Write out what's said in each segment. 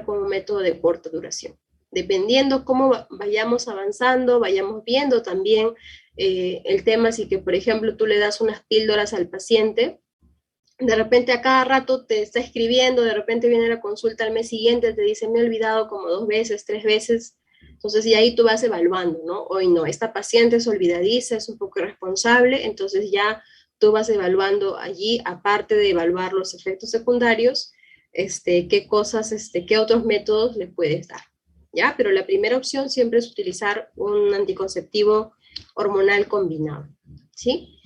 con un método de corta duración. Dependiendo cómo vayamos avanzando, vayamos viendo también el tema, si que por ejemplo tú le das unas píldoras al paciente, de repente a cada rato te está escribiendo, de repente viene la consulta al mes siguiente, te dice me he olvidado como 2 veces, 3 veces, entonces y ahí tú vas evaluando, ¿no? Hoy no, esta paciente es olvidadiza, es un poco irresponsable, entonces ya tú vas evaluando allí, aparte de evaluar los efectos secundarios, qué cosas, qué otros métodos le puedes dar, ¿ya? Pero la primera opción siempre es utilizar un anticonceptivo hormonal combinado, ¿sí?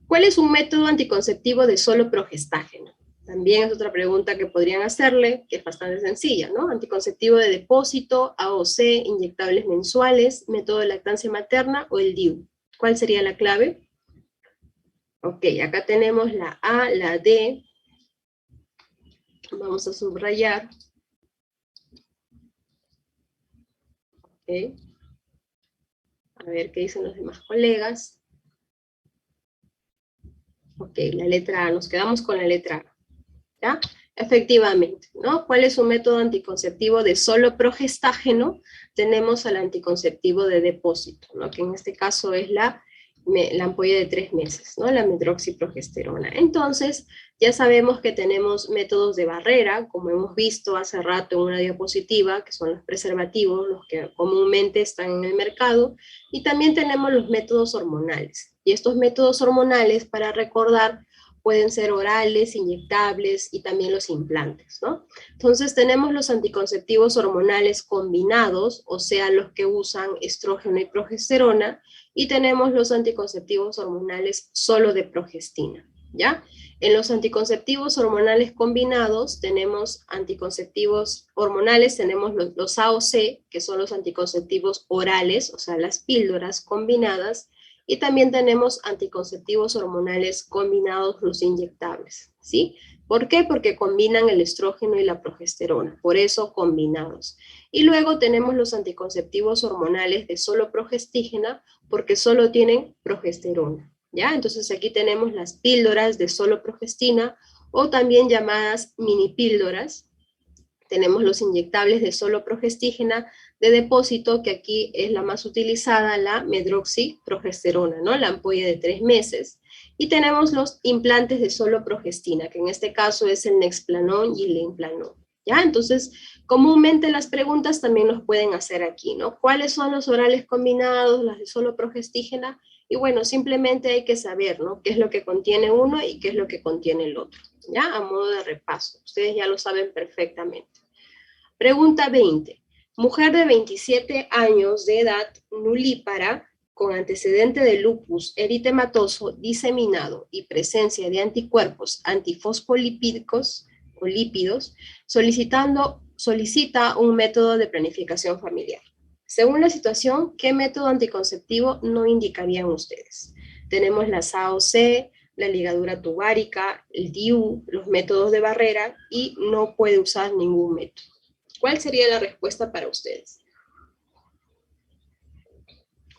¿Cuál es un método anticonceptivo de solo progestágeno? También es otra pregunta que podrían hacerle, que es bastante sencilla, ¿no? Anticonceptivo de depósito, AOC, inyectables mensuales, método de lactancia materna o el DIU. ¿Cuál sería la clave? Ok, acá tenemos la A, la D. Vamos a subrayar. Ok. A ver qué dicen los demás colegas. Ok, la letra A, nos quedamos con la letra A, ¿ya? Efectivamente, ¿no? ¿Cuál es un método anticonceptivo de solo progestágeno? Tenemos al anticonceptivo de depósito, ¿no? Que en este caso es la ampolla de 3 meses, ¿no? La medroxiprogesterona. Entonces, ya sabemos que tenemos métodos de barrera, como hemos visto hace rato en una diapositiva, que son los preservativos, los que comúnmente están en el mercado, y también tenemos los métodos hormonales. Y estos métodos hormonales, para recordar, pueden ser orales, inyectables y también los implantes, ¿no? Entonces tenemos los anticonceptivos hormonales combinados, o sea, los que usan estrógeno y progesterona, y tenemos los anticonceptivos hormonales solo de progestina, ¿ya? En los anticonceptivos hormonales combinados tenemos anticonceptivos hormonales, tenemos los AOC, que son los anticonceptivos orales, o sea, las píldoras combinadas, y también tenemos anticonceptivos hormonales combinados, los inyectables, ¿sí? ¿Por qué? Porque combinan el estrógeno y la progesterona, por eso combinados. Y luego tenemos los anticonceptivos hormonales de solo progestígena, porque solo tienen progesterona, ¿ya? Entonces aquí tenemos las píldoras de solo progestina, o también llamadas mini píldoras. Tenemos los inyectables de solo progestígena de depósito, que aquí es la más utilizada, la medroxiprogesterona, ¿no? La ampolla de 3 meses. Y tenemos los implantes de solo progestina, que en este caso es el Nexplanon y el Implanon, ¿ya? Entonces, comúnmente las preguntas también nos pueden hacer aquí, ¿no? ¿Cuáles son los orales combinados, las de solo progestígena? Y bueno, simplemente hay que saber, ¿no? Qué es lo que contiene uno y qué es lo que contiene el otro, ¿ya? A modo de repaso. Ustedes ya lo saben perfectamente. Pregunta 20. Mujer de 27 años de edad, nulípara, con antecedente de lupus eritematoso diseminado y presencia de anticuerpos antifosfolipídicos o lípidos, solicita un método de planificación familiar. Según la situación, ¿qué método anticonceptivo no indicarían ustedes? Tenemos las AOC, la ligadura tubárica, el DIU, los métodos de barrera, y no puede usar ningún método. ¿Cuál sería la respuesta para ustedes?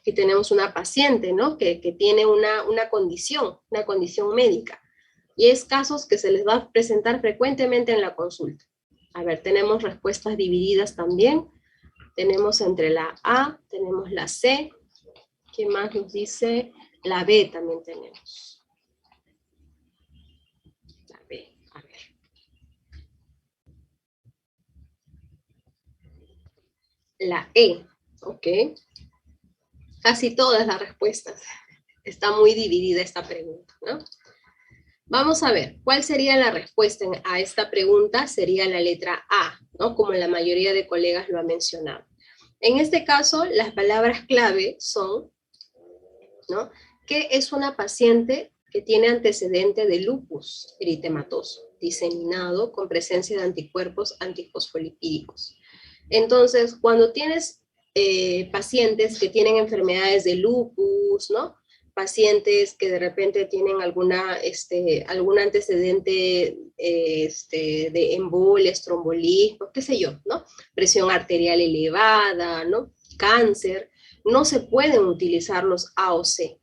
Aquí tenemos una paciente, ¿no? Que tiene una condición médica, y es casos que se les va a presentar frecuentemente en la consulta. A ver, tenemos respuestas divididas también. Tenemos entre la A, tenemos la C. ¿Qué más nos dice? La B también tenemos. La B, a ver. La E, ok. Casi todas las respuestas. Está muy dividida esta pregunta, ¿no? Vamos a ver, ¿cuál sería la respuesta a esta pregunta? Sería la letra A, ¿no? Como la mayoría de colegas lo han mencionado. En este caso, las palabras clave son, ¿no? Que es una paciente que tiene antecedente de lupus eritematoso, diseminado con presencia de anticuerpos antifosfolipídicos. Entonces, cuando tienes pacientes que tienen enfermedades de lupus, ¿no? Pacientes que de repente tienen algún antecedente de embolias, trombolismo, qué sé yo, ¿no? Presión arterial elevada, ¿no? Cáncer, no se pueden utilizar los AOC,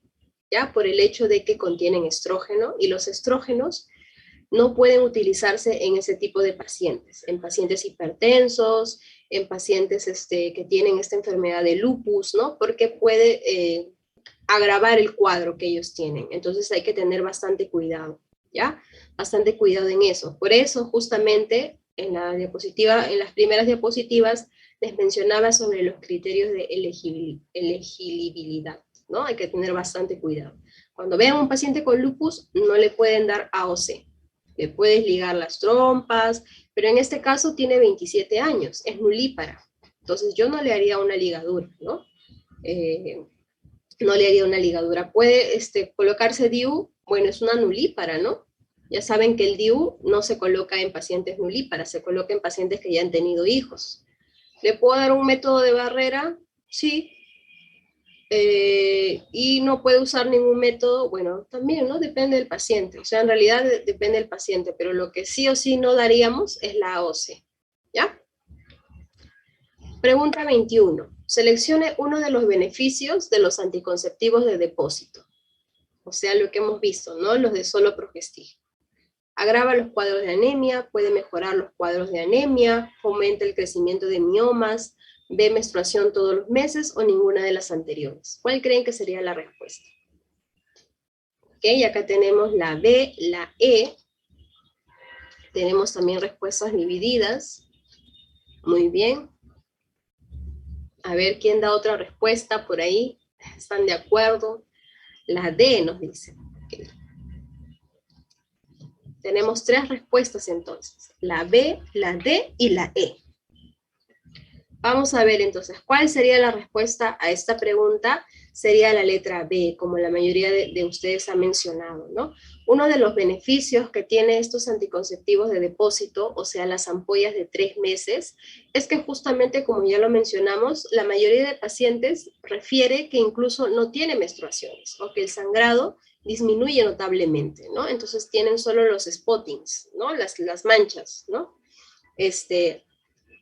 ¿ya? Por el hecho de que contienen estrógeno, y los estrógenos no pueden utilizarse en ese tipo de pacientes, en pacientes hipertensos, en pacientes que tienen esta enfermedad de lupus, ¿no? Porque puede agravar el cuadro que ellos tienen. Entonces hay que tener bastante cuidado, ¿ya? Bastante cuidado en eso. Por eso, justamente, en la diapositiva, en las primeras diapositivas, les mencionaba sobre los criterios de elegibilidad, ¿no? Hay que tener bastante cuidado. Cuando vean a un paciente con lupus, no le pueden dar AOC. Le puedes ligar las trompas, pero en este caso tiene 27 años, es nulípara. Entonces yo no le haría una ligadura, ¿no? No le haría una ligadura. Puede colocarse DIU, bueno, es una nulípara, ¿no? Ya saben que el DIU no se coloca en pacientes nulíparas, se coloca en pacientes que ya han tenido hijos. ¿Le puedo dar un método de barrera? Sí. Y no puede usar ningún método, bueno, también, ¿no? Depende del paciente. O sea, en realidad depende del paciente, pero lo que sí o sí no daríamos es la AOC, ¿ya? Pregunta 21. Seleccione uno de los beneficios de los anticonceptivos de depósito. O sea, lo que hemos visto, ¿no? Los de solo progestigio. Agrava los cuadros de anemia, puede mejorar los cuadros de anemia, fomenta el crecimiento de miomas, ve menstruación todos los meses o ninguna de las anteriores. ¿Cuál creen que sería la respuesta? Ok, y acá tenemos la B, la E. Tenemos también respuestas divididas. Muy bien. A ver, ¿quién da otra respuesta por ahí? ¿Están de acuerdo? La D nos dice. Okay. Tenemos 3 respuestas entonces. La B, la D y la E. Vamos a ver entonces, ¿cuál sería la respuesta a esta pregunta? Sería la letra B, como la mayoría de ustedes han mencionado, ¿no? Uno de los beneficios que tiene estos anticonceptivos de depósito, o sea, las ampollas de 3 meses, es que justamente, como ya lo mencionamos, la mayoría de pacientes refiere que incluso no tiene menstruaciones, o que el sangrado disminuye notablemente, ¿no? Entonces tienen solo los spottings, ¿no? Las manchas, ¿no?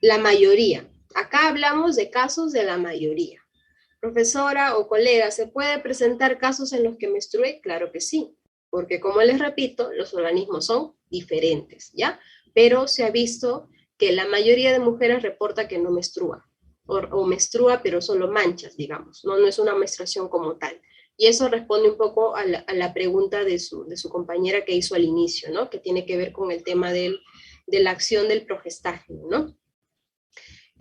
La mayoría. Acá hablamos de casos de la mayoría. Profesora o colega, ¿se puede presentar casos en los que menstrue? Claro que sí, porque como les repito, los organismos son diferentes, ¿ya? Pero se ha visto que la mayoría de mujeres reporta que no menstrua, o menstrua pero solo manchas, digamos, no es una menstruación como tal. Y eso responde un poco a la pregunta de su compañera que hizo al inicio, ¿no? Que tiene que ver con el tema de la acción del progestágeno, ¿no?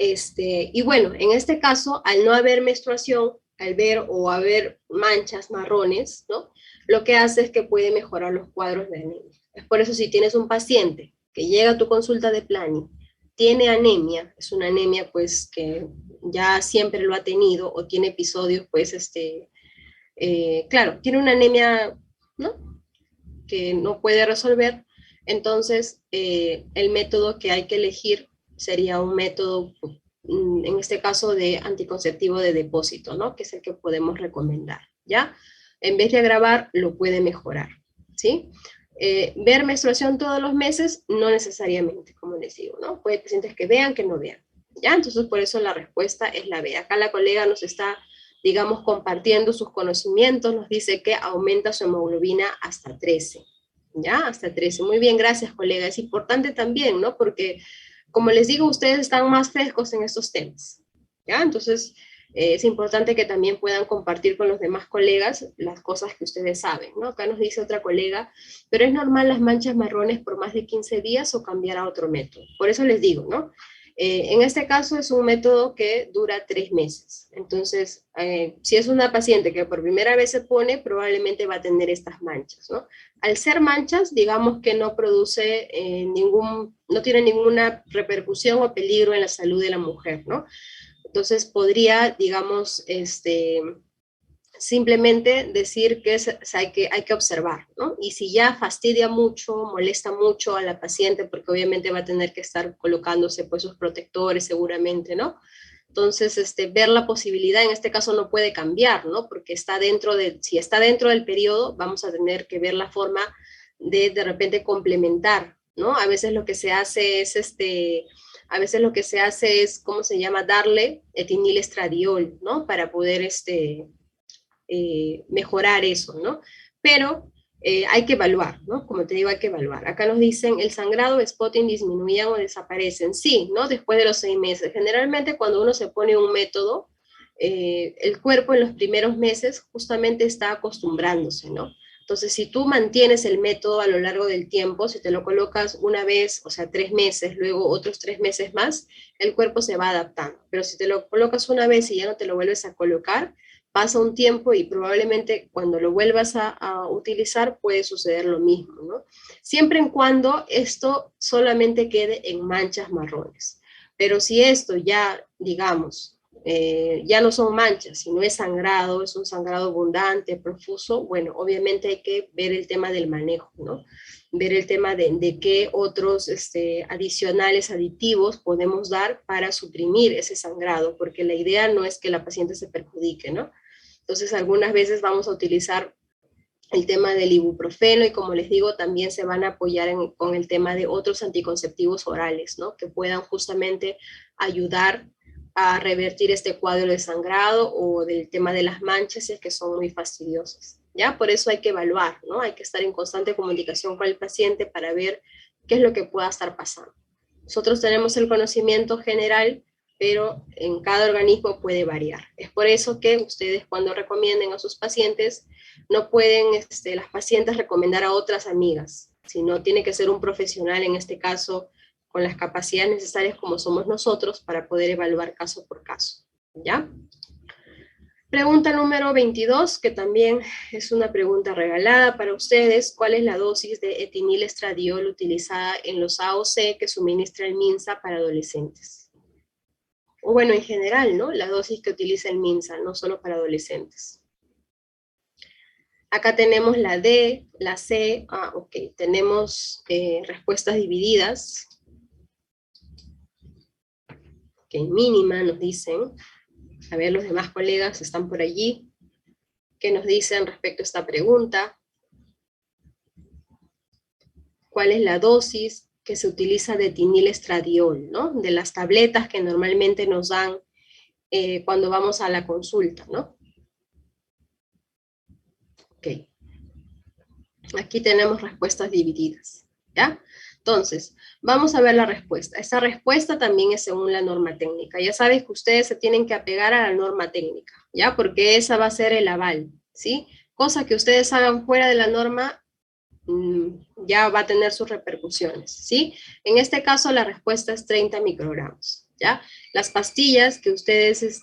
Y bueno, en este caso, al no haber menstruación, al ver o haber manchas marrones, ¿no? Lo que hace es que puede mejorar los cuadros de anemia. Es por eso si tienes un paciente que llega a tu consulta de planning, tiene anemia, es una anemia pues que ya siempre lo ha tenido, o tiene episodios pues, claro, tiene una anemia, ¿no? Que no puede resolver, entonces el método que hay que elegir sería un método, en este caso, de anticonceptivo de depósito, ¿no? Que es el que podemos recomendar, ¿ya? En vez de agravar, lo puede mejorar, ¿sí? Ver menstruación todos los meses, no necesariamente, como les digo, ¿no? Puede pacientes que vean, que no vean, ¿ya? Entonces, por eso la respuesta es la B. Acá la colega nos está, digamos, compartiendo sus conocimientos, nos dice que aumenta su hemoglobina hasta 13, ¿ya? Hasta 13. Muy bien, gracias, colega. Es importante también, ¿no? Porque, como les digo, ustedes están más frescos en estos temas, ¿ya? Entonces, es importante que también puedan compartir con los demás colegas las cosas que ustedes saben, ¿no? Acá nos dice otra colega, pero es normal las manchas marrones por más de 15 días o cambiar a otro método. Por eso les digo, ¿no? En este caso es un método que dura 3 meses. Entonces, si es una paciente que por primera vez se pone, probablemente va a tener estas manchas, ¿no? Al ser manchas, digamos que no produce no tiene ninguna repercusión o peligro en la salud de la mujer, ¿no? Entonces podría, digamos, simplemente decir que hay que observar, ¿no? Y si ya fastidia mucho, molesta mucho a la paciente, porque obviamente va a tener que estar colocándose pues sus protectores seguramente, ¿no? Entonces, ver la posibilidad, en este caso no puede cambiar, ¿no? Porque si está dentro del periodo, vamos a tener que ver la forma de repente complementar, ¿no? A veces lo que se hace es, ¿cómo se llama? Darle etinil-estradiol, ¿no? Para poder, mejorar eso, ¿no? Pero hay que evaluar, ¿no? Como te digo, hay que evaluar. Acá nos dicen, ¿el sangrado, spotting disminuyen o desaparecen? Sí, ¿no? Después de los 6 meses. Generalmente cuando uno se pone un método, el cuerpo en los primeros meses justamente está acostumbrándose, ¿no? Entonces, si tú mantienes el método a lo largo del tiempo, si te lo colocas una vez, o sea, 3 meses, luego otros 3 meses más, el cuerpo se va adaptando. Pero si te lo colocas una vez y ya no te lo vuelves a colocar, pasa un tiempo y probablemente cuando lo vuelvas a utilizar puede suceder lo mismo, ¿no? Siempre en cuando esto solamente quede en manchas marrones. Pero si esto ya, digamos, ya no son manchas, sino es sangrado, es un sangrado abundante, profuso, bueno, obviamente hay que ver el tema del manejo, ¿no? Ver el tema de qué otros adicionales, aditivos podemos dar para suprimir ese sangrado, porque la idea no es que la paciente se perjudique, ¿no? Entonces, algunas veces vamos a utilizar el tema del ibuprofeno y como les digo, también se van a apoyar con el tema de otros anticonceptivos orales, ¿no? Que puedan justamente ayudar a revertir este cuadro de sangrado o del tema de las manchas, si es que son muy fastidiosas, ¿ya? Por eso hay que evaluar, ¿no? Hay que estar en constante comunicación con el paciente para ver qué es lo que pueda estar pasando. Nosotros tenemos el conocimiento general, pero en cada organismo puede variar. Es por eso que ustedes cuando recomienden a sus pacientes, no pueden las pacientes recomendar a otras amigas, sino tiene que ser un profesional, en este caso, con las capacidades necesarias como somos nosotros para poder evaluar caso por caso, ¿ya? Pregunta número 22, que también es una pregunta regalada para ustedes. ¿Cuál es la dosis de etinil-estradiol utilizada en los AOC que suministra el MINSA para adolescentes? O bueno, en general, ¿no? La dosis que utiliza el MINSA, no solo para adolescentes. Acá tenemos la D, la C, ok, tenemos respuestas divididas. Ok, mínima nos dicen. A ver, los demás colegas están por allí. ¿Qué nos dicen respecto a esta pregunta? ¿Cuál es la dosis que se utiliza de etinil-estradiol, ¿no? De las tabletas que normalmente nos dan cuando vamos a la consulta, ¿no? Ok. Aquí tenemos respuestas divididas, ¿ya? Entonces, vamos a ver la respuesta. Esta respuesta también es según la norma técnica. Ya sabes que ustedes se tienen que apegar a la norma técnica, ¿ya? Porque esa va a ser el aval, ¿sí? Cosa que ustedes hagan fuera de la norma ya va a tener sus repercusiones, ¿sí? En este caso la respuesta es 30 microgramos, ¿ya? Las pastillas que ustedes,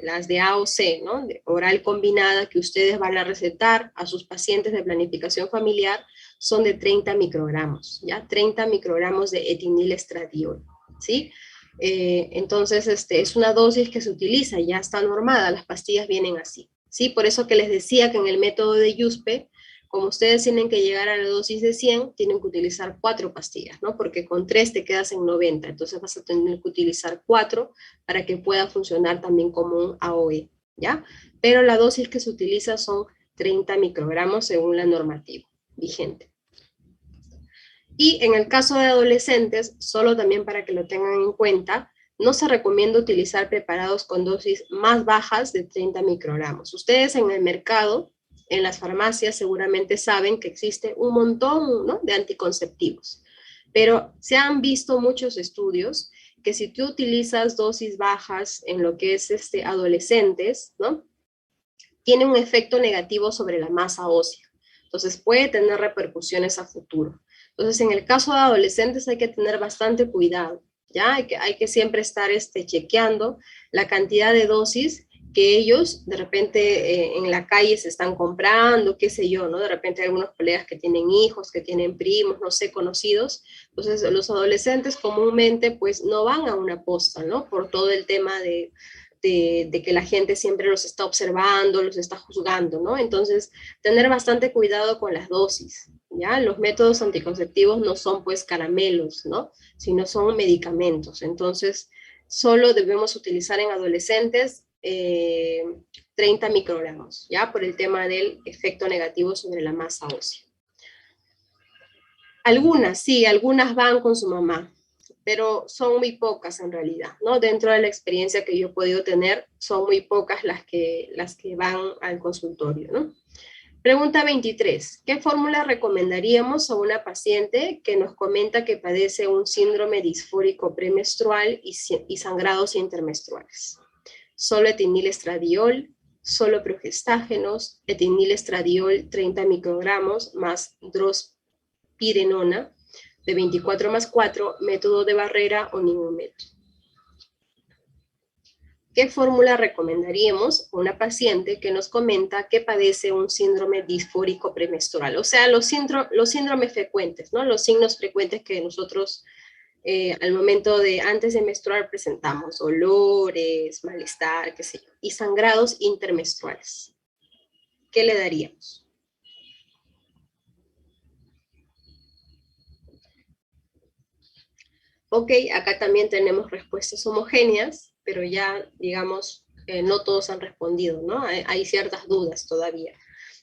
las de A o C, ¿no? De oral combinada que ustedes van a recetar a sus pacientes de planificación familiar son de 30 microgramos, ¿ya? 30 microgramos de etinil-estradiol, ¿sí? Entonces, es una dosis que se utiliza, ya está normada, las pastillas vienen así, ¿sí? Por eso que les decía que en el método de Yuspe, como ustedes tienen que llegar a la dosis de 100, tienen que utilizar 4 pastillas, ¿no? Porque con 3 te quedas en 90, entonces vas a tener que utilizar 4 para que pueda funcionar también como un AOE, ¿ya? Pero la dosis que se utiliza son 30 microgramos según la normativa vigente. Y en el caso de adolescentes, solo también para que lo tengan en cuenta, no se recomienda utilizar preparados con dosis más bajas de 30 microgramos. Ustedes en el mercado, en las farmacias, seguramente saben que existe un montón, ¿no?, de anticonceptivos. Pero se han visto muchos estudios que si tú utilizas dosis bajas en lo que es adolescentes, ¿no?, tiene un efecto negativo sobre la masa ósea. Entonces puede tener repercusiones a futuro. Entonces, en el caso de adolescentes hay que tener bastante cuidado, ¿ya? Hay que siempre estar chequeando la cantidad de dosis que ellos de repente en la calle se están comprando, qué sé yo, ¿no? De repente hay algunos colegas que tienen hijos, que tienen primos, no sé, conocidos. Entonces, los adolescentes comúnmente pues no van a una posta, ¿no? Por todo el tema de que la gente siempre los está observando, los está juzgando, ¿no? Entonces, tener bastante cuidado con las dosis, ¿ya? Los métodos anticonceptivos no son pues caramelos, ¿no? Sino son medicamentos. Entonces, solo debemos utilizar en adolescentes 30 microgramos, ¿ya? Por el tema del efecto negativo sobre la masa ósea. Algunas, sí, algunas van con su mamá, pero son muy pocas en realidad, ¿no? Dentro de la experiencia que yo he podido tener, son muy pocas las que van al consultorio, ¿no? Pregunta 23. ¿Qué fórmula recomendaríamos a una paciente que nos comenta que padece un síndrome disfórico premenstrual y sangrados intermenstruales? Solo etinilestradiol, solo progestágenos, etinilestradiol 30 microgramos más drospirenona de 24+4, método de barrera o ningún método. ¿Qué fórmula recomendaríamos a una paciente que nos comenta que padece un síndrome disfórico premenstrual? O sea, los síndromes frecuentes, ¿no? Los signos frecuentes que nosotros al momento de antes de menstruar presentamos, dolores, malestar, qué sé yo, y sangrados intermenstruales. ¿Qué le daríamos? Ok, acá también tenemos respuestas homogéneas, pero ya, digamos, no todos han respondido, ¿no? Hay ciertas dudas todavía.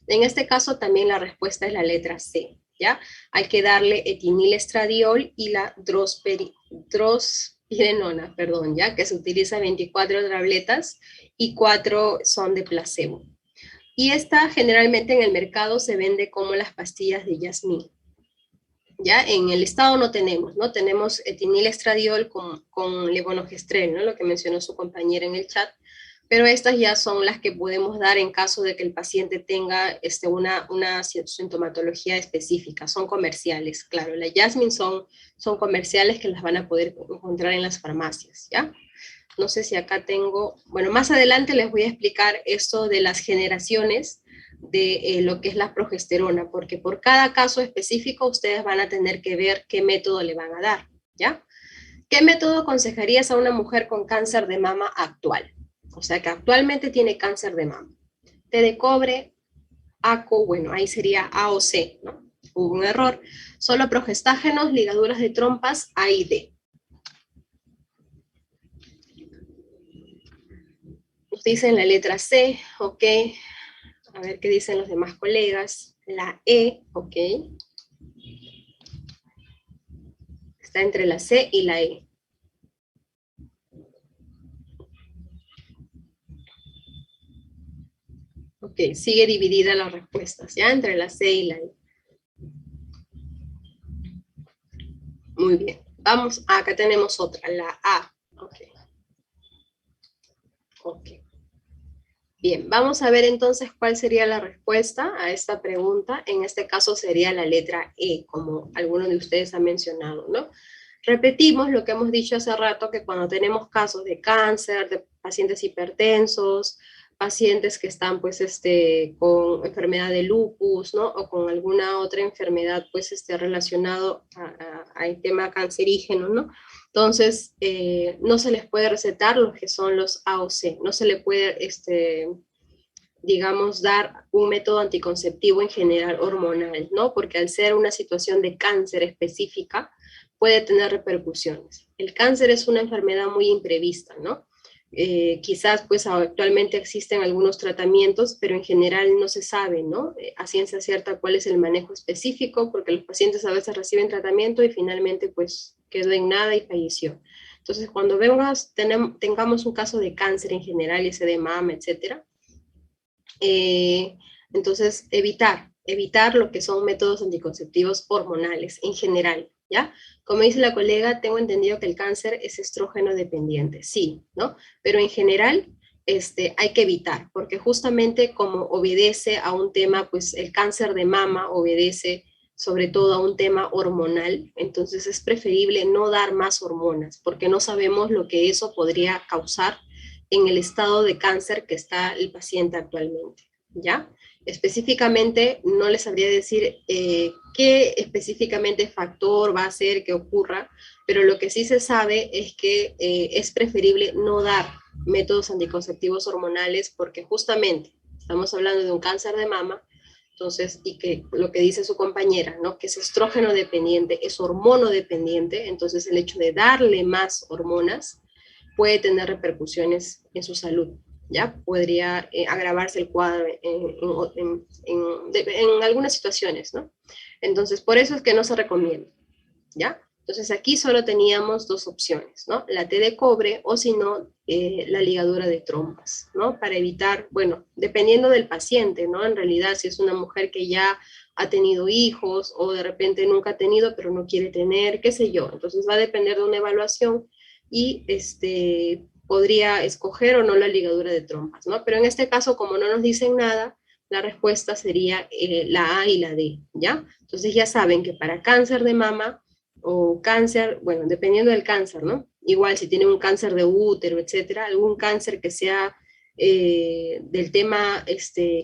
En este caso también la respuesta es la letra C, ¿ya? Hay que darle etinilestradiol y la drospirenona, perdón, ¿ya? Que se utiliza 24 tabletas y 4 son de placebo. Y esta generalmente en el mercado se vende como las pastillas de Yasmin. Ya en el estado no tenemos, ¿no? Tenemos etinilestradiol con levonorgestrel, ¿no? Lo que mencionó su compañera en el chat, pero estas ya son las que podemos dar en caso de que el paciente tenga una sintomatología específica, son comerciales, claro, la Jasmine son comerciales que las van a poder encontrar en las farmacias, ¿ya? No sé si acá tengo, bueno, más adelante les voy a explicar esto de las generaciones de lo que es la progesterona, porque por cada caso específico ustedes van a tener que ver qué método le van a dar, ¿ya? ¿Qué método aconsejarías a una mujer con cáncer de mama actual? O sea, que actualmente tiene cáncer de mama. Té de cobre, ACO, bueno, ahí sería A o C, ¿no? Hubo un error. Solo progestágenos, ligaduras de trompas, A y D. Nos dicen la letra C, ok. A ver qué dicen los demás colegas. La E, ok. Está entre la C y la E. Ok, sigue dividida las respuestas, ¿ya? Entre la C y la E. Muy bien. Vamos, acá tenemos otra, la A. Ok. Ok. Bien, vamos a ver entonces cuál sería la respuesta a esta pregunta. En este caso sería la letra E, como alguno de ustedes ha mencionado, ¿no? Repetimos lo que hemos dicho hace rato, que cuando tenemos casos de cáncer, de pacientes hipertensos, pacientes que están pues con enfermedad de lupus, ¿no? O con alguna otra enfermedad pues relacionado al tema cancerígeno, ¿no? Entonces, no se les puede recetar lo que son los AOC, no se le puede, digamos, dar un método anticonceptivo en general hormonal, ¿no? Porque al ser una situación de cáncer específica, puede tener repercusiones. El cáncer es una enfermedad muy imprevista, ¿no? Quizás pues actualmente existen algunos tratamientos, pero en general no se sabe, ¿no? A ciencia cierta cuál es el manejo específico, porque los pacientes a veces reciben tratamiento y finalmente pues quedó en nada y falleció. Entonces cuando tengamos un caso de cáncer en general, ese de mama, etcétera, entonces evitar lo que son métodos anticonceptivos hormonales en general, ¿ya? Como dice la colega, tengo entendido que el cáncer es estrógeno dependiente, sí, ¿no? Pero en general hay que evitar, porque justamente como obedece a un tema, pues el cáncer de mama obedece sobre todo a un tema hormonal, entonces es preferible no dar más hormonas, porque no sabemos lo que eso podría causar en el estado de cáncer que está el paciente actualmente, ¿ya? Específicamente, no les sabría decir qué específicamente factor va a hacer que ocurra, pero lo que sí se sabe es que es preferible no dar métodos anticonceptivos hormonales porque justamente estamos hablando de un cáncer de mama, entonces, y que lo que dice su compañera, ¿no? Que es estrógeno dependiente, es hormono dependiente, entonces el hecho de darle más hormonas puede tener repercusiones en su salud, ¿ya? Podría agravarse el cuadro en algunas situaciones, ¿no? Entonces, por eso es que no se recomienda, ¿ya? Entonces aquí solo teníamos dos opciones, ¿no? La T de cobre o si no, la ligadura de trompas, ¿no? Para evitar, bueno, dependiendo del paciente, ¿no? En realidad, si es una mujer que ya ha tenido hijos o de repente nunca ha tenido pero no quiere tener, qué sé yo. Entonces va a depender de una evaluación y podría escoger o no la ligadura de trompas, ¿no? Pero en este caso, como no nos dicen nada, la respuesta sería la A y la D, ¿ya? Entonces ya saben que para cáncer de mama o cáncer, bueno, dependiendo del cáncer, ¿no? Igual si tienen un cáncer de útero, etcétera, algún cáncer que sea del tema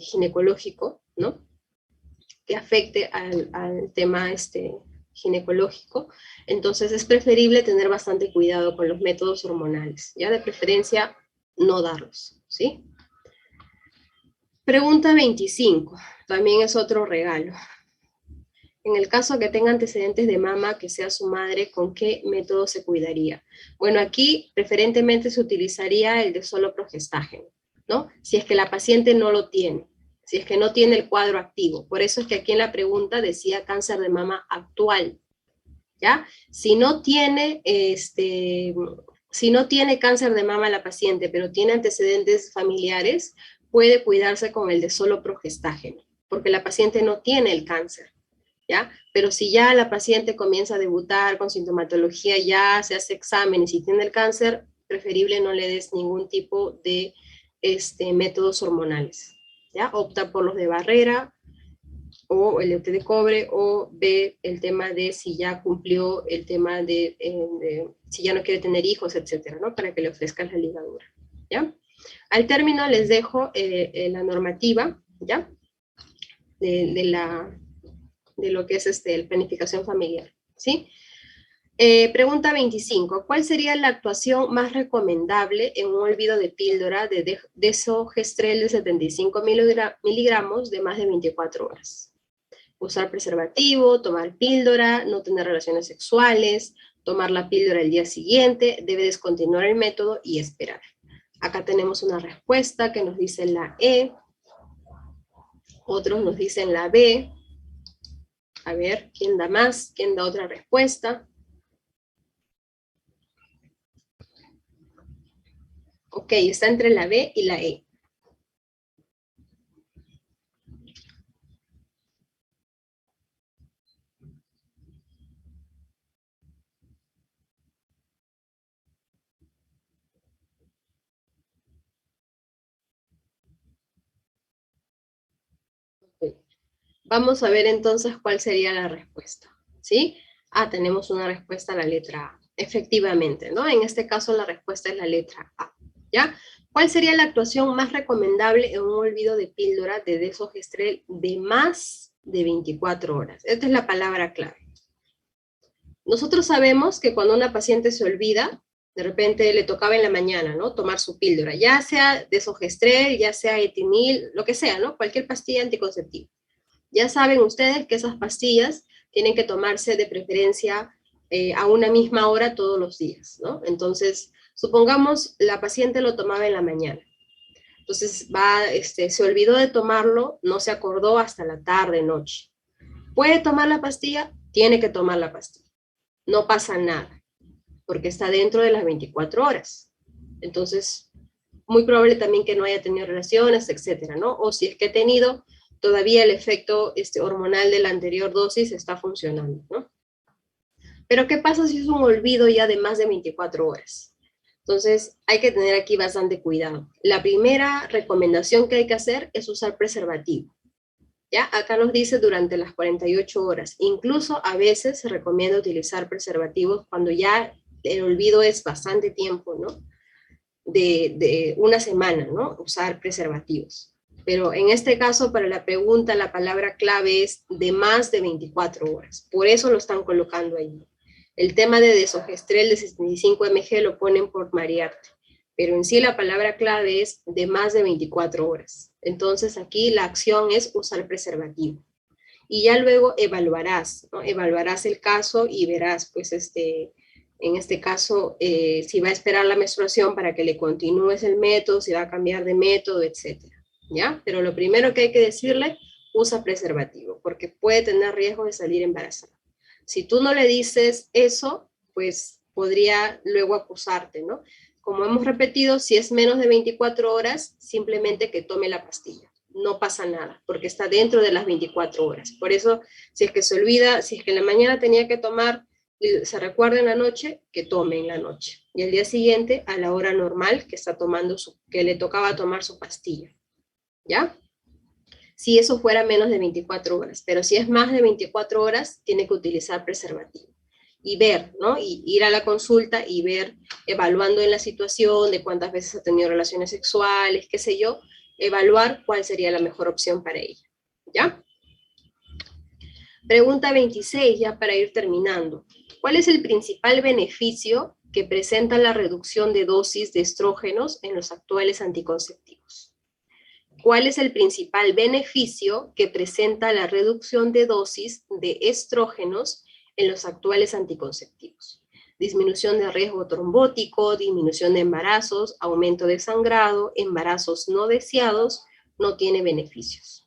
ginecológico, ¿no? Que afecte al tema ginecológico, entonces es preferible tener bastante cuidado con los métodos hormonales, ya de preferencia no darlos, ¿sí? Pregunta 25, también es otro regalo. En el caso que tenga antecedentes de mama, que sea su madre, ¿con qué método se cuidaría? Bueno, aquí preferentemente se utilizaría el de solo progestágeno, ¿no? Si es que la paciente no lo tiene, si es que no tiene el cuadro activo. Por eso es que aquí en la pregunta decía cáncer de mama actual, ¿ya? Si no tiene, si no tiene cáncer de mama la paciente, pero tiene antecedentes familiares, puede cuidarse con el de solo progestágeno, porque la paciente no tiene el cáncer. ¿Ya? Pero si ya la paciente comienza a debutar con sintomatología, ya se hace exámenes y tiene el cáncer, preferible no le des ningún tipo de métodos hormonales, ¿ya? Opta por los de barrera, o el de cobre, o ve el tema de si ya cumplió el tema de si ya no quiere tener hijos, etcétera, ¿no? Para que le ofrezcan la ligadura, ¿ya? Al término les dejo la normativa, ¿ya? De lo que es la planificación familiar, ¿sí? Pregunta 25. ¿Cuál sería la actuación más recomendable en un olvido de píldora de desogestrel de 75 miligramos de más de 24 horas? Usar preservativo, tomar píldora, no tener relaciones sexuales, tomar la píldora el día siguiente, debe descontinuar el método y esperar. Acá tenemos una respuesta que nos dice la E, otros nos dicen la B. A ver, ¿quién da más? ¿Quién da otra respuesta? Ok, está entre la B y la E. Okay. Vamos a ver entonces cuál sería la respuesta, ¿sí? Ah, tenemos una respuesta a la letra A. Efectivamente, ¿no? En este caso la respuesta es la letra A, ¿ya? ¿Cuál sería la actuación más recomendable en un olvido de píldora de desogestrel de más de 24 horas? Esta es la palabra clave. Nosotros sabemos que cuando una paciente se olvida, de repente le tocaba en la mañana, ¿no? Tomar su píldora, ya sea desogestrel, ya sea etinil, lo que sea, ¿no? Cualquier pastilla anticonceptiva. Ya saben ustedes que esas pastillas tienen que tomarse de preferencia a una misma hora todos los días, ¿no? Entonces, supongamos la paciente lo tomaba en la mañana. Entonces, se olvidó de tomarlo, no se acordó hasta la tarde, noche. ¿Puede tomar la pastilla? Tiene que tomar la pastilla. No pasa nada, porque está dentro de las 24 horas. Entonces, muy probable también que no haya tenido relaciones, etcétera, ¿no? O si es que ha tenido, todavía el efecto hormonal de la anterior dosis está funcionando, ¿no? Pero ¿qué pasa si es un olvido ya de más de 24 horas? Entonces, hay que tener aquí bastante cuidado. La primera recomendación que hay que hacer es usar preservativo. ¿Ya? Acá nos dice durante las 48 horas. Incluso a veces se recomienda utilizar preservativos cuando ya el olvido es bastante tiempo, ¿no? De una semana, ¿no? Usar preservativos. Pero en este caso, para la pregunta, la palabra clave es de más de 24 horas. Por eso lo están colocando ahí. El tema de desogestrel de 65 mg lo ponen por marearte. Pero en sí la palabra clave es de más de 24 horas. Entonces aquí la acción es usar preservativo. Y ya luego evaluarás, ¿no? Evaluarás el caso y verás, pues, en este caso, si va a esperar la menstruación para que le continúes el método, si va a cambiar de método, etcétera, ¿ya? Pero lo primero que hay que decirle, usa preservativo, porque puede tener riesgo de salir embarazada. Si tú no le dices eso, pues podría luego acusarte, ¿no? Como hemos repetido, si es menos de 24 horas, simplemente que tome la pastilla. No pasa nada, porque está dentro de las 24 horas. Por eso, si es que se olvida, si es que en la mañana tenía que tomar, se recuerda en la noche, que tome en la noche. Y el día siguiente, a la hora normal, que está tomando que le tocaba tomar su pastilla. ¿Ya? Si eso fuera menos de 24 horas, pero si es más de 24 horas, tiene que utilizar preservativo. Y ver, ¿no? Y ir a la consulta y ver, evaluando en la situación de cuántas veces ha tenido relaciones sexuales, qué sé yo, evaluar cuál sería la mejor opción para ella. ¿Ya? Pregunta 26, ya para ir terminando. ¿Cuál es el principal beneficio que presenta la reducción de dosis de estrógenos en los actuales anticonceptivos? ¿Cuál es el principal beneficio que presenta la reducción de dosis de estrógenos en los actuales anticonceptivos? Disminución de riesgo trombótico, disminución de embarazos, aumento de sangrado, embarazos no deseados, no tiene beneficios.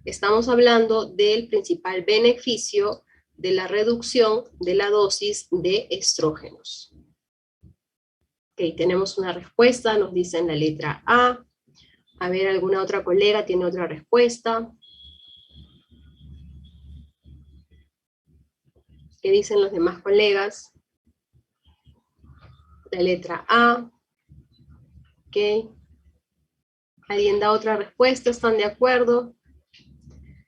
Estamos hablando del principal beneficio de la reducción de la dosis de estrógenos. Ok, tenemos una respuesta, nos dice en la letra A. A ver, ¿alguna otra colega tiene otra respuesta? ¿Qué dicen los demás colegas? La letra A. Ok. ¿Alguien da otra respuesta? ¿Están de acuerdo?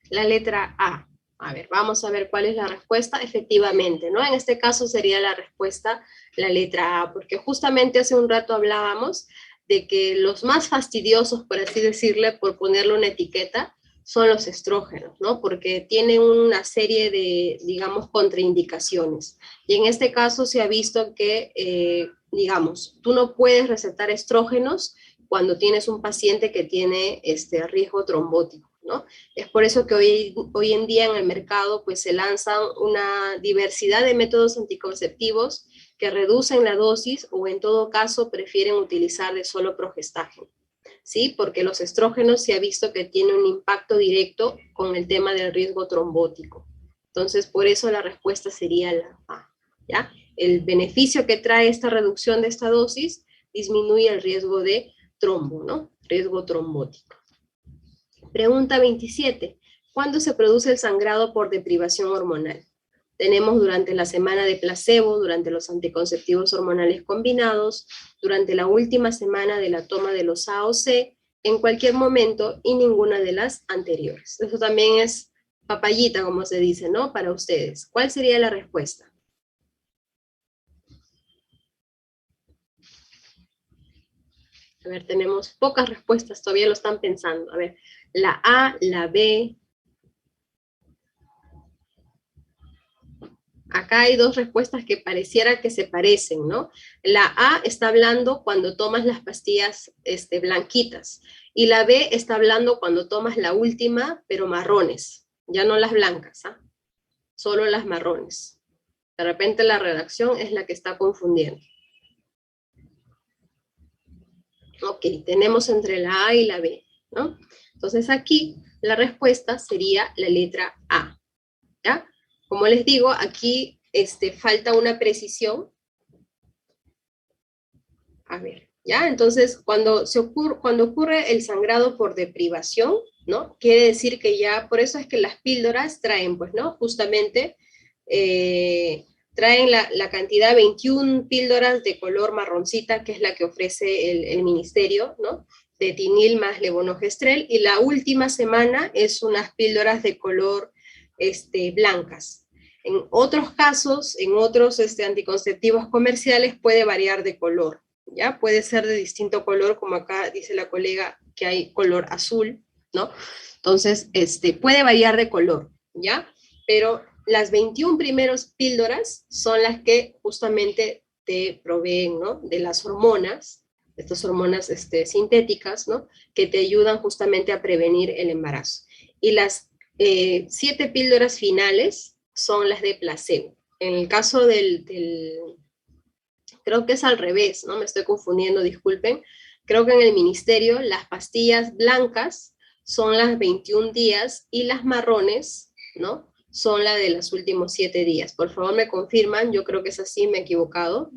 La letra A. A ver, vamos a ver cuál es la respuesta. Efectivamente, ¿no? En este caso sería la respuesta la letra A, porque justamente hace un rato hablábamos de que los más fastidiosos, por así decirle, por ponerle una etiqueta, son los estrógenos, ¿no? Porque tienen una serie de, digamos, contraindicaciones. Y en este caso se ha visto que, digamos, tú no puedes recetar estrógenos cuando tienes un paciente que tiene riesgo trombótico, ¿no? Es por eso que hoy en día en el mercado pues se lanzan una diversidad de métodos anticonceptivos que reducen la dosis o en todo caso prefieren utilizar de solo progestágeno, ¿sí? Porque los estrógenos se ha visto que tienen un impacto directo con el tema del riesgo trombótico. Entonces, por eso la respuesta sería la A, ¿ya? El beneficio que trae esta reducción de esta dosis disminuye el riesgo de trombo, ¿no? Riesgo trombótico. Pregunta 27. ¿Cuándo se produce el sangrado por deprivación hormonal? Tenemos durante la semana de placebo, durante los anticonceptivos hormonales combinados, durante la última semana de la toma de los AOC, en cualquier momento y ninguna de las anteriores. Eso también es papayita, como se dice, ¿no? Para ustedes. ¿Cuál sería la respuesta? A ver, tenemos pocas respuestas, todavía lo están pensando. A ver, la A, la B. Acá hay dos respuestas que pareciera que se parecen, ¿no? La A está hablando cuando tomas las pastillas blanquitas, y la B está hablando cuando tomas la última, pero marrones, ya no las blancas, ¿ah? Solo las marrones. De repente la redacción es la que está confundiendo. Ok, tenemos entre la A y la B, ¿no? Entonces aquí la respuesta sería la letra A, ¿ya? Como les digo, aquí falta una precisión. A ver, ¿ya? Entonces, cuando ocurre el sangrado por deprivación, ¿no? Quiere decir que ya, por eso es que las píldoras traen, pues, ¿no? Justamente, traen la cantidad 21 píldoras de color marroncita, que es la que ofrece el ministerio, ¿no? De tinil más levonorgestrel, y la última semana es unas píldoras de color blancas. En otros casos, en otros anticonceptivos comerciales, puede variar de color, ¿ya? Puede ser de distinto color, como acá dice la colega que hay color azul, ¿no? Entonces, puede variar de color, ¿ya? Pero las 21 primeras píldoras son las que justamente te proveen, ¿no? De las hormonas, estas hormonas sintéticas, ¿no? Que te ayudan justamente a prevenir el embarazo. Y las 7 píldoras finales son las de placebo. En el caso creo que es al revés, ¿no? Me estoy confundiendo, disculpen. Creo que en el ministerio las pastillas blancas son las 21 días y las marrones, ¿no? son la de los últimos 7 días. Por favor, me confirman, yo creo que es así, me he equivocado,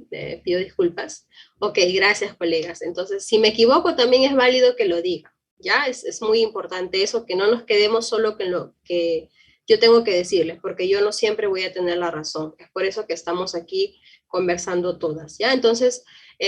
pido disculpas. Ok, gracias, colegas. Entonces, si me equivoco, también es válido que lo diga, ¿ya? Es muy importante eso, que no nos quedemos solo con lo que yo tengo que decirles, porque yo no siempre voy a tener la razón. Es por eso que estamos aquí conversando todas, ¿ya? Entonces,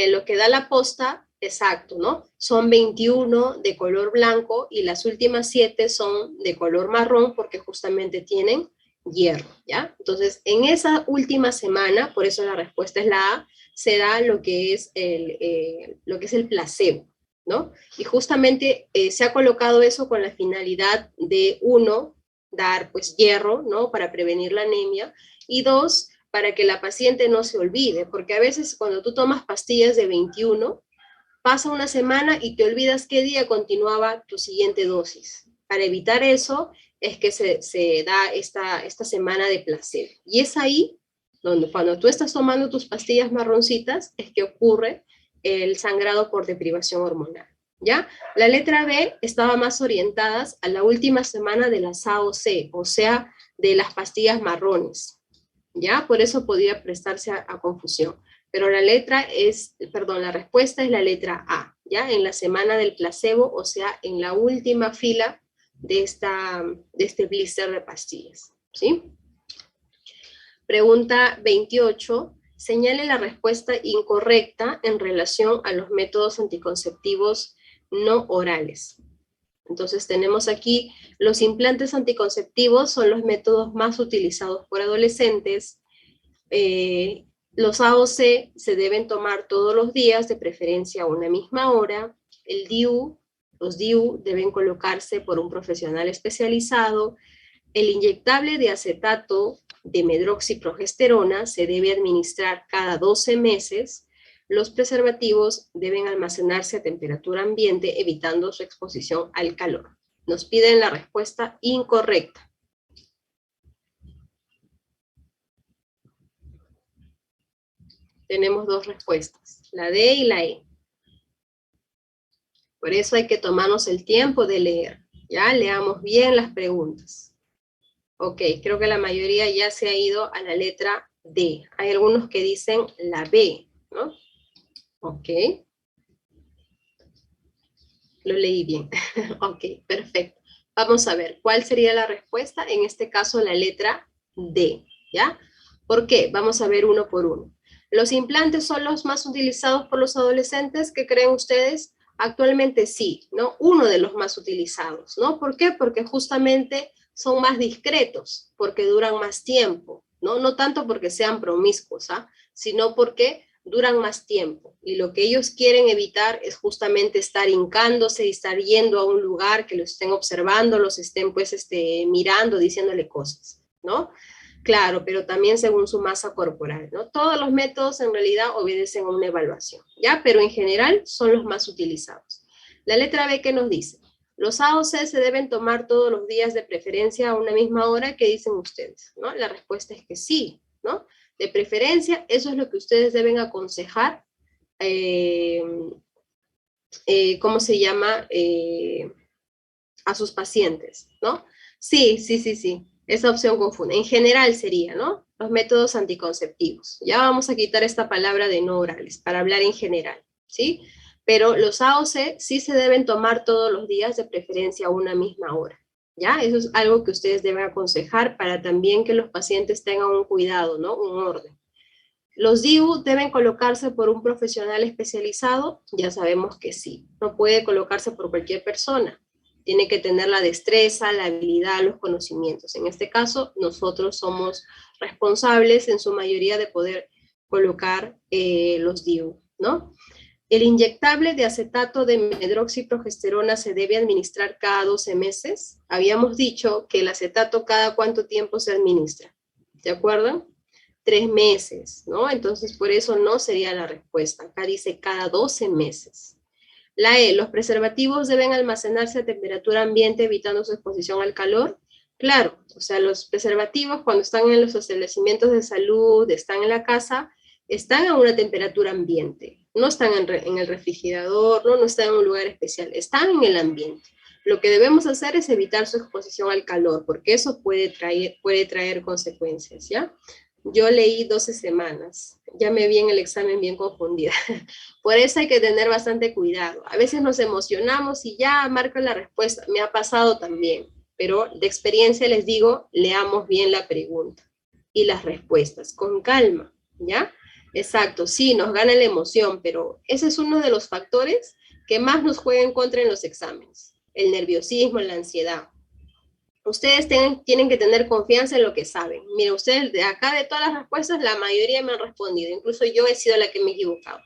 lo que da la posta, exacto, ¿no? Son 21 de color blanco y las últimas 7 son de color marrón porque justamente tienen hierro, ¿ya? Entonces, en esa última semana, por eso la respuesta es la A, se da lo que es el placebo, ¿no? Y justamente se ha colocado eso con la finalidad de, uno, dar pues hierro, ¿no? Para prevenir la anemia, y dos, para que la paciente no se olvide, porque a veces cuando tú tomas pastillas de 21, pasa una semana y te olvidas qué día continuaba tu siguiente dosis. Para evitar eso es que se da esta semana de placebo. Y es ahí donde cuando tú estás tomando tus pastillas marroncitas es que ocurre el sangrado por deprivación hormonal, ¿ya? La letra B estaba más orientadas a la última semana de las AOC, o sea, de las pastillas marrones, ¿ya? Por eso podía prestarse a confusión. Pero la respuesta es la letra A, ¿ya? En la semana del placebo, o sea, en la última fila de este blister de pastillas, ¿sí? Pregunta 28. Señale la respuesta incorrecta en relación a los métodos anticonceptivos no orales. Entonces tenemos aquí los implantes anticonceptivos son los métodos más utilizados por adolescentes. Los AOC se deben tomar todos los días, de preferencia a una misma hora. Los DIU deben colocarse por un profesional especializado. El inyectable de acetato de medroxiprogesterona se debe administrar cada 12 meses. Los preservativos deben almacenarse a temperatura ambiente, evitando su exposición al calor. Nos piden la respuesta incorrecta. Tenemos dos respuestas, la D y la E. Por eso hay que tomarnos el tiempo de leer. Ya leamos bien las preguntas. Ok, creo que la mayoría ya se ha ido a la letra D. Hay algunos que dicen la B, ¿no? Ok. Lo leí bien. Ok, perfecto. Vamos a ver, ¿cuál sería la respuesta? En este caso, la letra D, ¿ya? ¿Por qué? Vamos a ver uno por uno. ¿Los implantes son los más utilizados por los adolescentes? ¿Qué creen ustedes? Actualmente sí, ¿no? Uno de los más utilizados, ¿no? ¿Por qué? Porque justamente son más discretos, porque duran más tiempo, ¿no? No tanto porque sean promiscuos, ¿ah? Sino porque duran más tiempo. Y lo que ellos quieren evitar es justamente estar hincándose y estar yendo a un lugar que los estén observando, los estén pues mirando, diciéndole cosas, ¿no? Claro, pero también según su masa corporal, ¿no? Todos los métodos en realidad obedecen a una evaluación, ¿ya? Pero en general son los más utilizados. La letra B, ¿qué nos dice? Los AOC se deben tomar todos los días, de preferencia a una misma hora. ¿Qué dicen ustedes? ¿No? La respuesta es que sí, ¿no? De preferencia, eso es lo que ustedes deben aconsejar, ¿cómo se llama? A sus pacientes, ¿no? Sí, sí, sí, sí. Esa opción confunde. En general sería, ¿no? Los métodos anticonceptivos. Ya vamos a quitar esta palabra de no orales para hablar en general, ¿sí? Pero los AOC sí se deben tomar todos los días, de preferencia a una misma hora, ¿ya? Eso es algo que ustedes deben aconsejar para también que los pacientes tengan un cuidado, ¿no? Un orden. Los DIU deben colocarse por un profesional especializado, ya sabemos que sí. No puede colocarse por cualquier persona. Tiene que tener la destreza, la habilidad, los conocimientos. En este caso, nosotros somos responsables en su mayoría de poder colocar los DIU, ¿no? El inyectable de acetato de medroxiprogesterona se debe administrar cada 12 meses. Habíamos dicho que el acetato cada cuánto tiempo se administra. ¿De acuerdo? 3 meses, ¿no? Entonces, por eso no sería la respuesta. Acá dice cada 12 meses. La E, ¿los preservativos deben almacenarse a temperatura ambiente evitando su exposición al calor? Claro, o sea, los preservativos cuando están en los establecimientos de salud, están en la casa, están a una temperatura ambiente. No están en el refrigerador, no están en un lugar especial, están en el ambiente. Lo que debemos hacer es evitar su exposición al calor, porque eso puede traer consecuencias, ¿ya? Yo leí 12 semanas, ya me vi en el examen bien confundida. Por eso hay que tener bastante cuidado. A veces nos emocionamos y ya marco la respuesta, me ha pasado también, pero de experiencia les digo, leamos bien la pregunta y las respuestas, con calma, ¿ya? Exacto, sí, nos gana la emoción, pero ese es uno de los factores que más nos juega en contra en los exámenes. El nerviosismo, la ansiedad. Ustedes tienen que tener confianza en lo que saben. Mira, ustedes de acá de todas las respuestas, la mayoría me han respondido. Incluso yo he sido la que me he equivocado.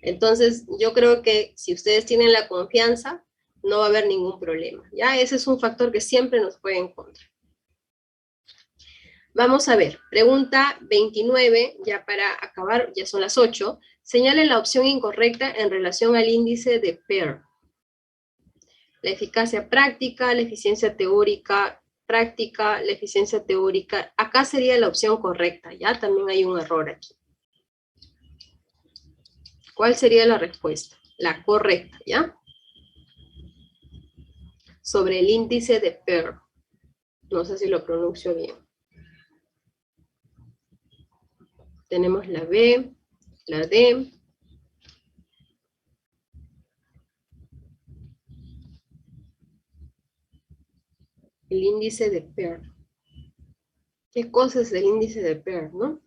Entonces, yo creo que si ustedes tienen la confianza, no va a haber ningún problema. ¿Ya? Ese es un factor que siempre nos juega en contra. Vamos a ver, pregunta 29, ya para acabar, ya son las 8. Señale la opción incorrecta en relación al índice de Pear. La eficacia práctica, la eficiencia teórica práctica, la eficiencia teórica. Acá sería la opción correcta, ¿ya? También hay un error aquí. ¿Cuál sería la respuesta? La correcta, ¿ya? Sobre el índice de Pear. No sé si lo pronuncio bien. Tenemos la B, la D. El índice de Pear. ¿Qué cosa es el índice de Pear, no?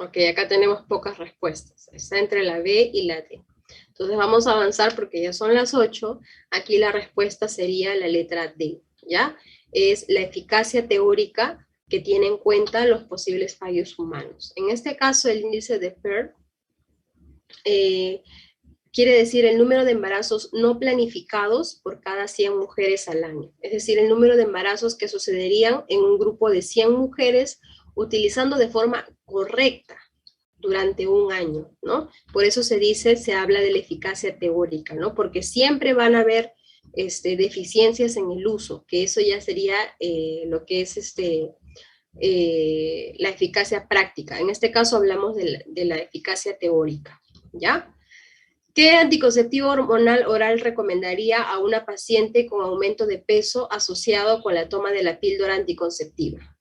Ok, acá tenemos pocas respuestas. Está entre la B y la D. Entonces vamos a avanzar porque ya son las 8. Aquí la respuesta sería la letra D, ¿ya? Es la eficacia teórica que tiene en cuenta los posibles fallos humanos. En este caso, el índice de Pear quiere decir el número de embarazos no planificados por cada 100 mujeres al año. Es decir, el número de embarazos que sucederían en un grupo de 100 mujeres utilizando de forma correcta durante un año, ¿no? Por eso se habla de la eficacia teórica, ¿no? Porque siempre van a haber deficiencias en el uso, que eso ya sería lo que es la eficacia práctica. En este caso hablamos de la eficacia teórica, ¿ya? ¿Qué anticonceptivo hormonal oral recomendaría a una paciente con aumento de peso asociado con la toma de la píldora anticonceptiva?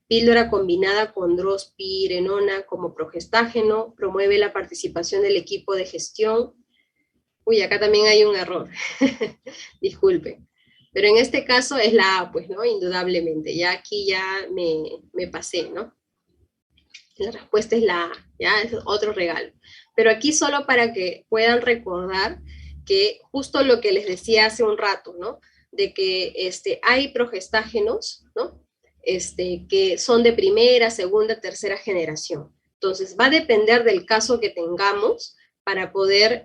Píldora combinada con drospirenona como progestágeno, promueve la participación del equipo de gestión. Uy, acá también hay un error. Disculpen. Pero en este caso es la A, pues, ¿no? Indudablemente. Ya aquí ya me pasé, ¿no? La respuesta es la A, ya es otro regalo. Pero aquí solo para que puedan recordar que justo lo que les decía hace un rato, ¿no? De que hay progestágenos, ¿no? Que son de primera, segunda, tercera generación. Entonces, va a depender del caso que tengamos para poder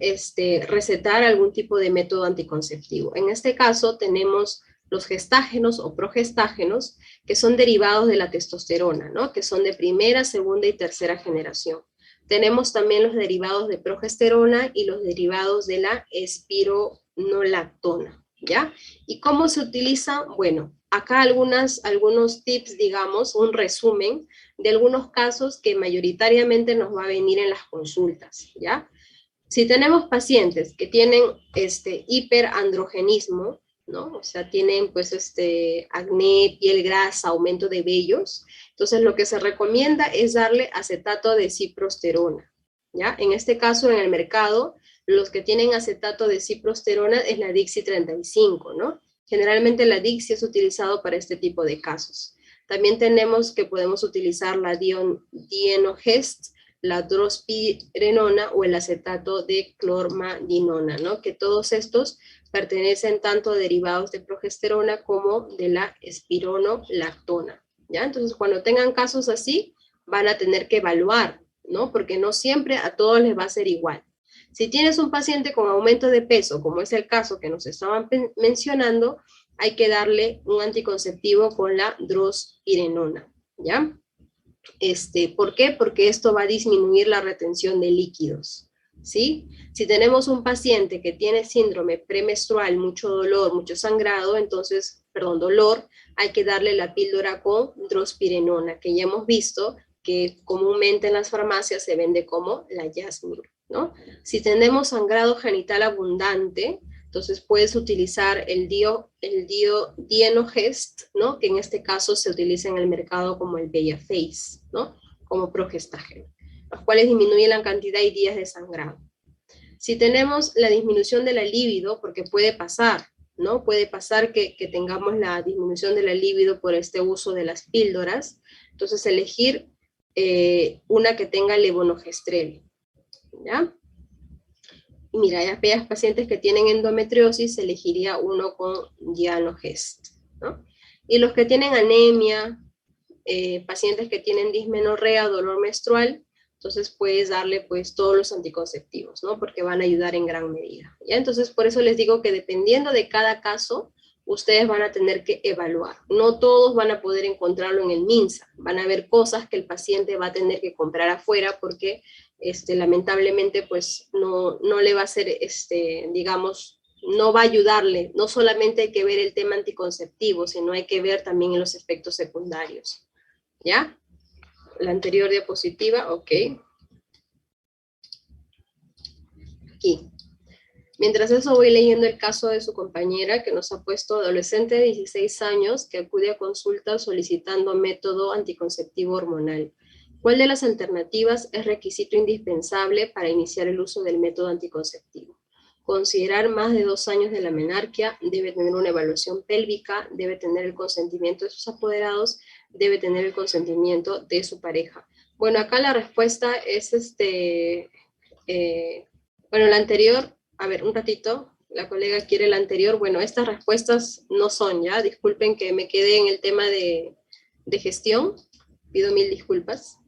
recetar algún tipo de método anticonceptivo. En este caso, tenemos los gestágenos o progestágenos, que son derivados de la testosterona, ¿no? Que son de primera, segunda y tercera generación. Tenemos también los derivados de progesterona y los derivados de la espironolactona, ¿ya? ¿Y cómo se utilizan? Bueno, acá algunos tips, digamos, un resumen de algunos casos que mayoritariamente nos va a venir en las consultas, ¿ya? Si tenemos pacientes que tienen hiperandrogenismo, ¿no? O sea, tienen pues acné, piel grasa, aumento de vellos, entonces lo que se recomienda es darle acetato de ciprosterona, ¿ya? En este caso, en el mercado, los que tienen acetato de ciprosterona es la Dixi 35, ¿no? Generalmente la Dixi es utilizado para este tipo de casos. También tenemos que podemos utilizar la Dienogest, la drospirenona o el acetato de clormadinona, ¿no? Que todos estos pertenecen tanto a derivados de progesterona como de la espironolactona, ¿ya? Entonces, cuando tengan casos así, van a tener que evaluar, ¿no? Porque no siempre a todos les va a ser igual. Si tienes un paciente con aumento de peso, como es el caso que nos estaban mencionando, hay que darle un anticonceptivo con la drospirenona, ¿ya? ¿Por qué? Porque esto va a disminuir la retención de líquidos, ¿sí? Si tenemos un paciente que tiene síndrome premenstrual, mucho dolor, mucho sangrado, entonces, perdón, dolor, hay que darle la píldora con drospirenona, que ya hemos visto que comúnmente en las farmacias se vende como la Yasmin, ¿no? Si tenemos sangrado genital abundante, Entonces puedes utilizar el Dienogest, ¿no? Que en este caso se utiliza en el mercado como el Bellafase, ¿no? Como progestágeno, los cuales disminuyen la cantidad y días de sangrado. Si tenemos la disminución de la libido, porque puede pasar, ¿no? Puede pasar que tengamos la disminución de la libido por este uso de las píldoras, entonces elegir una que tenga levonorgestrel, ¿ya? Y mira, aquellas pacientes que tienen endometriosis, elegiría uno con Dienogest, ¿no? Y los que tienen anemia, pacientes que tienen dismenorrea, dolor menstrual, entonces puedes darle pues todos los anticonceptivos, ¿no? Porque van a ayudar en gran medida, ¿ya? Entonces por eso les digo que dependiendo de cada caso, ustedes van a tener que evaluar. No todos van a poder encontrarlo en el MINSA, van a haber cosas que el paciente va a tener que comprar afuera porque lamentablemente pues no le va a ser, digamos, no va a ayudarle. No solamente hay que ver el tema anticonceptivo, sino hay que ver también los efectos secundarios. ¿Ya? La anterior diapositiva, ok. Aquí. Mientras eso voy leyendo el caso de su compañera que nos ha puesto adolescente de 16 años que acude a consulta solicitando método anticonceptivo hormonal. ¿Cuál de las alternativas es requisito indispensable para iniciar el uso del método anticonceptivo? Considerar más de 2 años de la menarquia, debe tener una evaluación pélvica, debe tener el consentimiento de sus apoderados, debe tener el consentimiento de su pareja. Bueno, acá la respuesta es bueno, la anterior, a ver, un ratito, la colega quiere la anterior. Bueno, estas respuestas no son, ¿ya? Disculpen que me quedé en el tema de gestión, pido 1000 disculpas.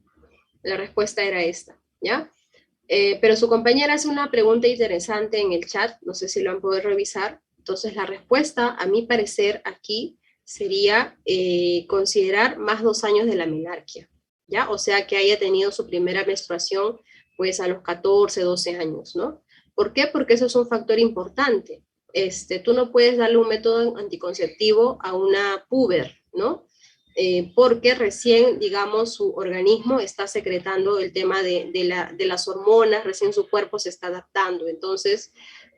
La respuesta era esta, ¿ya? Pero su compañera hace una pregunta interesante en el chat, no sé si lo han podido revisar. Entonces la respuesta, a mi parecer, aquí sería considerar más 2 años de la menarquia, ¿ya? O sea, que haya tenido su primera menstruación pues a los 14, 12 años, ¿no? ¿Por qué? Porque eso es un factor importante. Tú no puedes darle un método anticonceptivo a una puber, ¿no? Porque recién, digamos, su organismo está secretando el tema de las hormonas, recién su cuerpo se está adaptando. Entonces,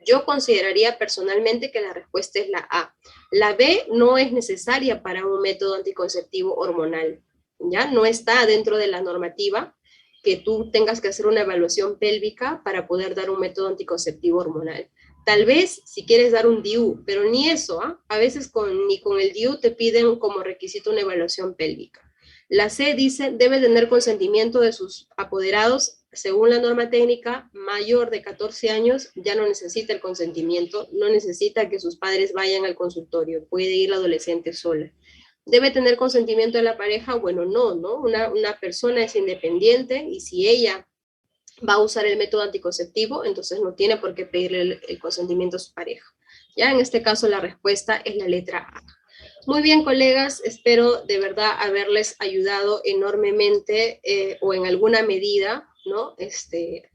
yo consideraría personalmente que la respuesta es la A. La B no es necesaria para un método anticonceptivo hormonal, ¿ya? No está dentro de la normativa que tú tengas que hacer una evaluación pélvica para poder dar un método anticonceptivo hormonal. Tal vez si quieres dar un DIU, pero ni eso, ¿eh? A veces ni con el DIU te piden como requisito una evaluación pélvica. La C dice, debe tener consentimiento de sus apoderados. Según la norma técnica, mayor de 14 años ya no necesita el consentimiento, no necesita que sus padres vayan al consultorio, puede ir la adolescente sola. ¿Debe tener consentimiento de la pareja? Bueno, no, ¿no? Una persona es independiente y si ella va a usar el método anticonceptivo, entonces no tiene por qué pedirle el consentimiento a su pareja. Ya en este caso la respuesta es la letra A. Muy bien, colegas, espero de verdad haberles ayudado enormemente o en alguna medida, ¿no?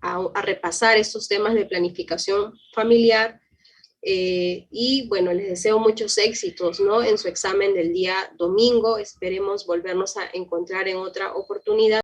A repasar estos temas de planificación familiar. Y bueno, les deseo muchos éxitos, ¿no? En su examen del día domingo. Esperemos volvernos a encontrar en otra oportunidad.